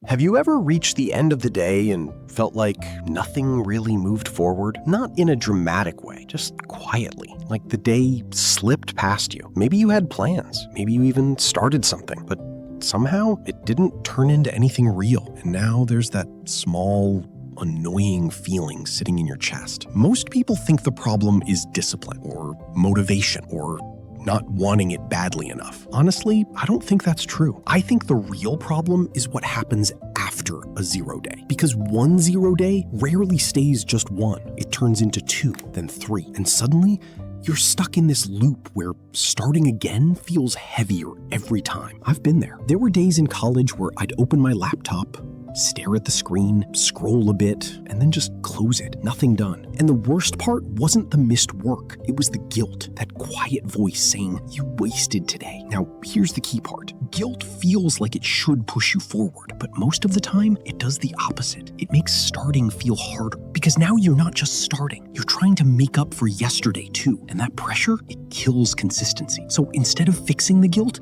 Have you ever reached the end of the day and felt like nothing really moved forward? Not in a dramatic way, just quietly, like the day slipped past you. Maybe you had plans, maybe you even started something, but somehow it didn't turn into anything real. And now there's that small, annoying feeling sitting in your chest. Most people think the problem is discipline or motivation or not wanting it badly enough. Honestly, I don't think that's true. I think the real problem is what happens after a 0 day. Because 1 0 day rarely stays just 1. It turns into 2, then 3. And suddenly, you're stuck in this loop where starting again feels heavier every time. I've been there. There were days in college where I'd open my laptop, stare at the screen, scroll a bit, and then just close it. Nothing done. And the worst part wasn't the missed work. It was the guilt, that quiet voice saying, you wasted today. Now, here's the key part. Guilt feels like it should push you forward, but most of the time, it does the opposite. It makes starting feel harder. Because now you're not just starting, you're trying to make up for yesterday too. And that pressure, it kills consistency. So instead of fixing the guilt,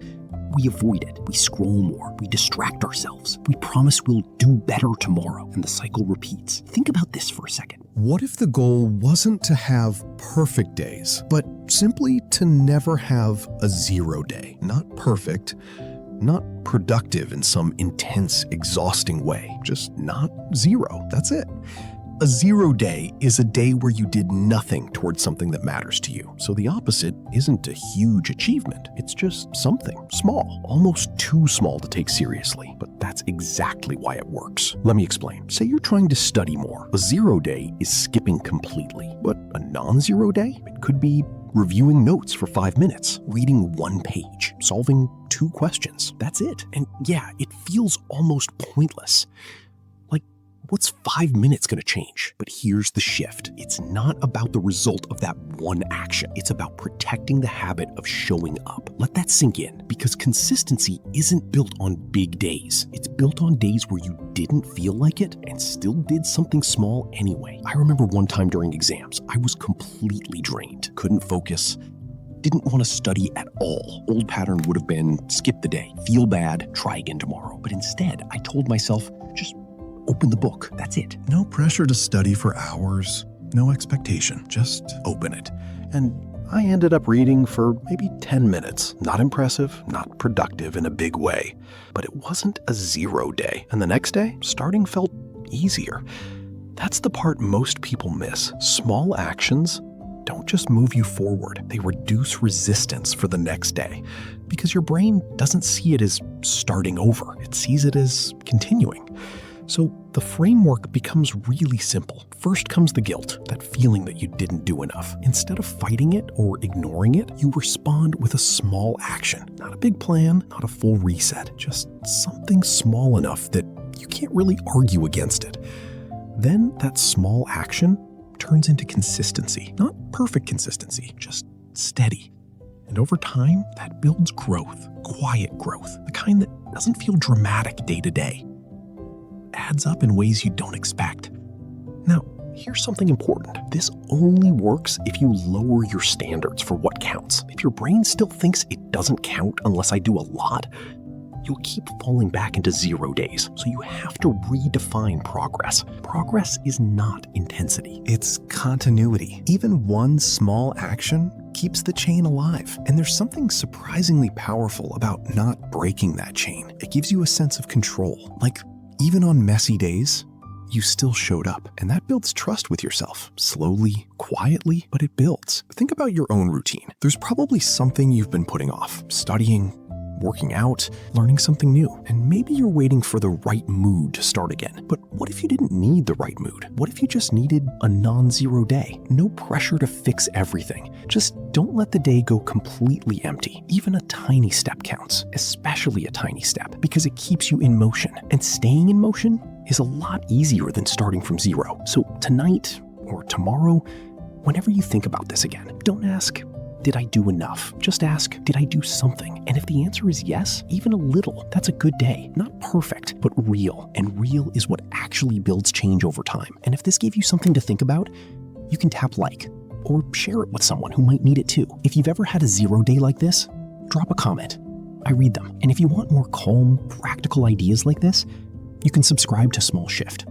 we avoid it. We scroll more. We distract ourselves. We promise we'll do better tomorrow, and the cycle repeats. Think about this for a second. What if the goal wasn't to have perfect days, but simply to never have a 0 day? Not perfect, not productive in some intense, exhausting way. Just not 0. That's it. A 0 day is a day where you did nothing towards something that matters to you. So the opposite isn't a huge achievement. It's just something small, almost too small to take seriously. But that's exactly why it works. Let me explain. Say you're trying to study more. A 0 day is skipping completely. But a non-0 day, it could be reviewing notes for 5 minutes, reading 1 page, solving 2 questions. That's it. And yeah, it feels almost pointless. What's 5 minutes going to change? But here's the shift. It's not about the result of that one action. It's about protecting the habit of showing up. Let that sink in, because consistency isn't built on big days. It's built on days where you didn't feel like it and still did something small anyway. I remember one time during exams, I was completely drained, couldn't focus, didn't want to study at all. Old pattern would have been skip the day, feel bad, try again tomorrow. But instead, I told myself, just open the book. That's it. No pressure to study for hours. No expectation. Just open it. And I ended up reading for maybe 10 minutes. Not impressive, not productive in a big way. But it wasn't a 0 day. And the next day, starting felt easier. That's the part most people miss. Small actions don't just move you forward. They reduce resistance for the next day. Because your brain doesn't see it as starting over. It sees it as continuing. So the framework becomes really simple. First comes the guilt, that feeling that you didn't do enough. Instead of fighting it or ignoring it, you respond with a small action. Not a big plan, not a full reset, just something small enough that you can't really argue against it. Then that small action turns into consistency. Not perfect consistency, just steady. And over time, that builds growth, quiet growth, the kind that doesn't feel dramatic day to day. Adds up in ways you don't expect. Now, here's something important. This only works if you lower your standards for what counts. If your brain still thinks it doesn't count unless I do a lot, you'll keep falling back into 0 days. So you have to redefine progress. Progress is not intensity. It's continuity. Even one small action keeps the chain alive. And there's something surprisingly powerful about not breaking that chain. It gives you a sense of control. Like, even on messy days, you still showed up. And that builds trust with yourself. Slowly, quietly, but it builds. Think about your own routine. There's probably something you've been putting off. Studying, working out, learning something new. And maybe you're waiting for the right mood to start again. But what if you didn't need the right mood? What if you just needed a non-0 day? No pressure to fix everything. Just don't let the day go completely empty. Even a tiny step counts, especially a tiny step, because it keeps you in motion. And staying in motion is a lot easier than starting from 0. So tonight or tomorrow, whenever you think about this again, don't ask, did I do enough? Just ask, did I do something? And if the answer is yes, even a little, that's a good day. Not perfect, but real. And real is what actually builds change over time. And if this gave you something to think about, you can tap like, or share it with someone who might need it too. If you've ever had a 0 day like this, drop a comment. I read them. And if you want more calm, practical ideas like this, you can subscribe to Small Shift.